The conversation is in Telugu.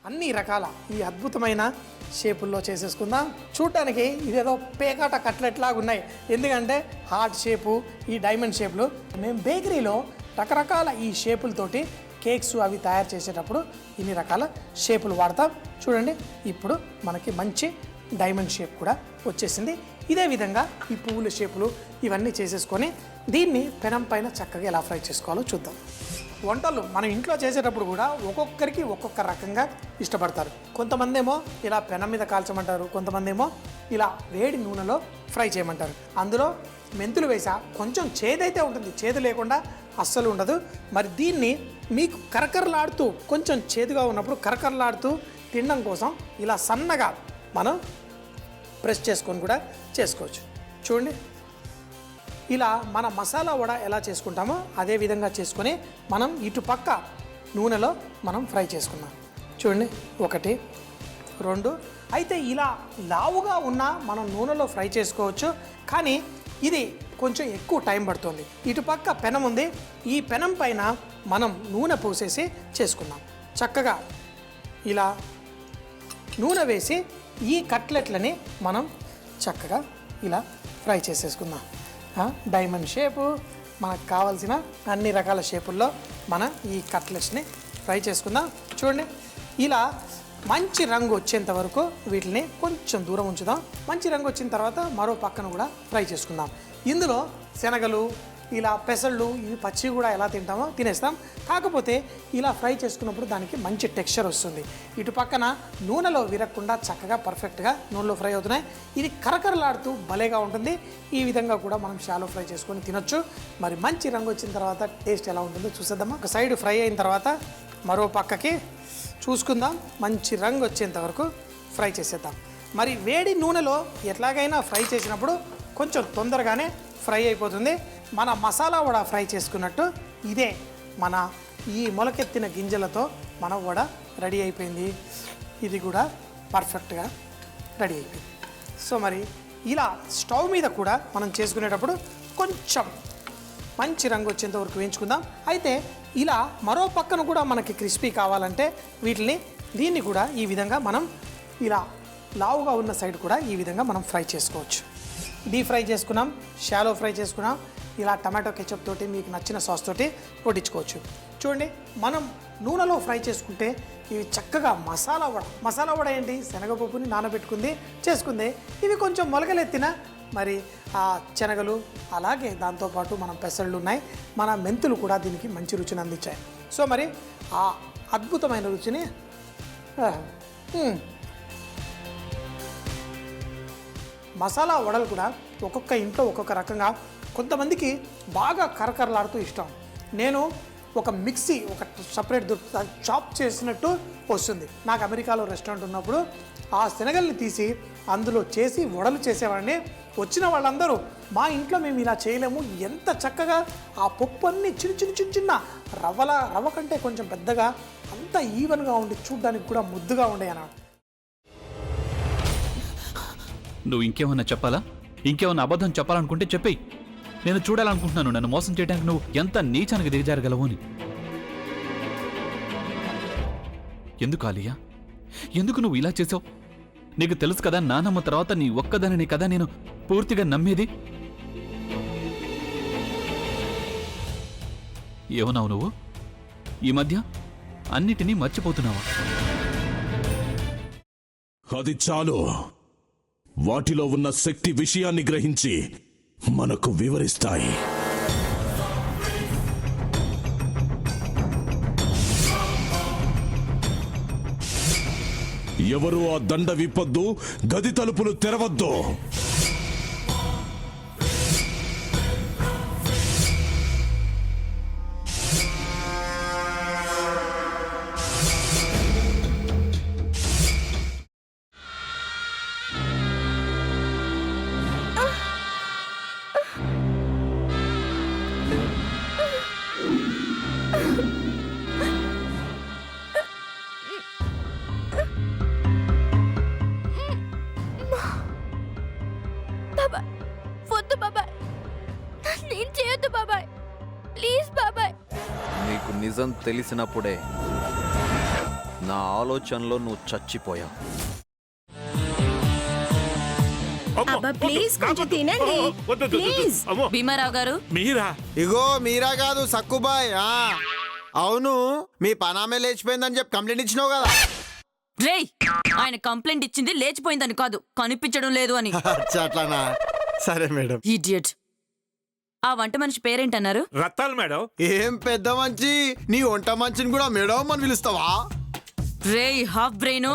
అన్ని రకాల ఈ అద్భుతమైన షేపుల్లో చేసేసుకుందాం. చూడటానికి ఇదేదో పేకాట కట్లెట్ లాగా ఉన్నాయి, ఎందుకంటే హార్ట్ షేపు, ఈ డైమండ్ షేపులు. మేము బేకరీలో రకరకాల ఈ షేపులతోటి కేక్స్ అవి తయారు చేసేటప్పుడు ఇన్ని రకాల షేపులు వాడతాం. చూడండి, ఇప్పుడు మనకి మంచి డైమండ్ షేప్ కూడా వచ్చేసింది. ఇదే విధంగా ఈ పువ్వుల షేపులు ఇవన్నీ చేసేసుకొని దీన్ని పెనం పైన చక్కగా ఎలా ఫ్రై చేసుకోవాలో చూద్దాం. వంటలు మనం ఇంట్లో చేసేటప్పుడు కూడా ఒక్కొక్కరికి ఒక్కొక్క రకంగా ఇష్టపడతారు. కొంతమంది ఏమో ఇలా పెనం మీద కాల్చమంటారు, కొంతమంది ఏమో ఇలా వేడి నూనెలో ఫ్రై చేయమంటారు. అందులో మెంతులు వేసా కొంచెం చేదైతే ఉంటుంది, చేదు లేకుండా అస్సలు ఉండదు. మరి దీన్ని మీకు కరకరలాడుతూ కొంచెం చేదుగా ఉన్నప్పుడు కరకరలాడుతూ తినడం కోసం ఇలా సన్నగా మనం ప్రెస్ చేసుకొని కూడా చేసుకోవచ్చు. చూడండి, ఇలా మన మసాలా వడ ఎలా చేసుకుంటామో అదే విధంగా చేసుకొని మనం ఇటుపక్క నూనెలో మనం ఫ్రై చేసుకున్నాం. చూడండి, 1 2. అయితే ఇలా లావుగా ఉన్న మనం నూనెలో ఫ్రై చేసుకోవచ్చు, కానీ ఇది కొంచెం ఎక్కువ టైం పడుతుంది. ఇటుపక్క పెనం ఉంది, ఈ పెనం పైన మనం నూనె పోసేసి చేసుకున్నాం. చక్కగా ఇలా నూనె వేసి ఈ కట్లెట్లని మనం చక్కగా ఇలా ఫ్రై చేసేసుకుందాం. డైమండ్ షేపు, మనకు కావాల్సిన అన్ని రకాల షేపుల్లో మనం ఈ కట్లెట్స్ని ఫ్రై చేసుకుందాం. చూడండి, ఇలా మంచి రంగు వచ్చేంత వరకు వీటిని కొంచెం దూరం ఉంచుదాం. మంచి రంగు వచ్చిన తర్వాత మరో పక్కన కూడా ఫ్రై చేసుకుందాం. ఇందులో శనగలు, ఇలా పెసళ్ళు, ఇవి పచ్చి కూడా ఎలా తింటామో తినేస్తాం. కాకపోతే ఇలా ఫ్రై చేసుకున్నప్పుడు దానికి మంచి టెక్స్చర్ వస్తుంది. ఇటు పక్కన నూనెలో విరగకుండా చక్కగా పర్ఫెక్ట్గా నూనెలో ఫ్రై అవుతున్నాయి. ఇది కరకరలాడుతూ భలేగా ఉంటుంది. ఈ విధంగా కూడా మనం షాలో ఫ్రై చేసుకొని తినొచ్చు. మరి మంచి రంగు వచ్చిన తర్వాత టేస్ట్ ఎలా ఉంటుందో చూసేద్దామా. ఒక సైడ్ ఫ్రై అయిన తర్వాత మరో పక్కకి చూసుకుందాం. మంచి రంగు వచ్చేంత వరకు ఫ్రై చేసేద్దాం. మరి వేడి నూనెలో ఎట్లాగైనా ఫ్రై చేసినప్పుడు కొంచెం తొందరగానే ఫ్రై అయిపోతుంది. మన మసాలా వడ ఫ్రై చేసుకున్నట్టు ఇదే మన ఈ మొలకెత్తిన గింజలతో మన వడ రెడీ అయిపోయింది. ఇది కూడా పర్ఫెక్ట్గా రెడీ అయిపోయింది. సో మరి ఇలా స్టవ్ మీద కూడా మనం చేసుకునేటప్పుడు కొంచెం మంచి రంగు వచ్చేంత వరకు వేయించుకుందాం. అయితే ఇలా మరో పక్కన కూడా మనకి క్రిస్పీ కావాలంటే దీన్ని కూడా ఈ విధంగా మనం ఇలా లావుగా ఉన్న సైడ్ కూడా ఈ విధంగా మనం ఫ్రై చేసుకోవచ్చు. డీప్ ఫ్రై చేసుకున్నాం, షాలో ఫ్రై చేసుకున్నాం. ఇలా టమాటో కెచప్ తోటి మీకు నచ్చిన సాస్ తోటి వడ్డించుకోవచ్చు. చూడండి, మనం నూనెలో ఫ్రై చేసుకుంటే ఇవి చక్కగా మసాలా వడ ఏంటి, శనగపప్పుని నానబెట్టుకుంది చేసుకుంది. ఇవి కొంచెం మొలకలెత్తిన మరి ఆ శనగలు, అలాగే దాంతోపాటు మనం పెసళ్ళు ఉన్నాయి, మన మెంతులు కూడా దీనికి మంచి రుచిని అందించాయి. సో మరి ఆ అద్భుతమైన రుచిని మసాలా వడలు కూడా ఒక్కొక్క ఇంట్లో ఒక్కొక్క రకంగా, కొంతమందికి బాగా కరకరలాడుతూ ఇష్టం. నేను ఒక మిక్సీ, ఒక సపరేట్ చాప్ చేసినట్టు వస్తుంది. నాకు అమెరికాలో రెస్టారెంట్ ఉన్నప్పుడు ఆ శనగల్ని తీసి అందులో చేసి వడలు చేసేవాడిని. వచ్చిన వాళ్ళందరూ మా ఇంట్లో మేము ఇలా చేయలేము, ఎంత చక్కగా ఆ పప్పు అన్నీ చిన్న రవ్వ కంటే కొంచెం పెద్దగా, అంత ఈవెన్గా ఉండి చూడ్డానికి కూడా ముద్దుగా ఉండే అన్నాడు. నువ్వు ఇంకేమన్నా చెప్పాలా? ఇంకేమన్నా అబద్ధం చెప్పాలనుకుంటే చెప్పేయి. నేను చూడాలనుకుంటున్నాను నన్ను మోసం చేయడానికి నువ్వు ఎంత నీచానికి దిగజారగలవు అని. ఎందుకు ఆలియా, ఎందుకు నువ్వు ఇలా చేసావు? నీకు తెలుసు కదా, నానమ్మ తర్వాత నీ ఒక్కదానిని కదా నేను పూర్తిగా నమ్మేది. ఏమన్నావు నువ్వు? ఈ మధ్య అన్నిటినీ మర్చిపోతున్నావా? అది చాలు. వాటిలో ఉన్న శక్తి విషయాన్ని గ్రహించి మనకు వివరిస్తాయి. ఎవరు ఆ దండ విప్పొద్దు, గది తలుపులు తెరవద్దు. నీకు నిజం తెలిసినప్పుడే నా ఆలోచనలో నువ్వు చచ్చిపోయావు. అబ్బా ప్లీజ్ కొంచెం తినండి ప్లీజ్. భీమారావు గారు మీరా? ఇగో మీరా కాదు సక్కుబాయ్. అవును, మీ పనామే లేచిపోయిందని చెప్పి కంప్లైంట్ ఇచ్చినావు కదా. రేయ్, ఆయన కంప్లైంట్ ఇచ్చింది లేచిపోయిందని కాదు, కనిపించడం లేదు అని. అచ్చా, అట్లానా? సరే మేడం. ఇడియట్. ఆ వంట మనిషి పేరేంటన్నారు? రత్తాలు మేడం. ఏం పెద్ద మంచి, నీ వంట మంచిని కూడా మేడం అని పిలుస్తావా? రేయ్ హాఫ్ బ్రెయిన్,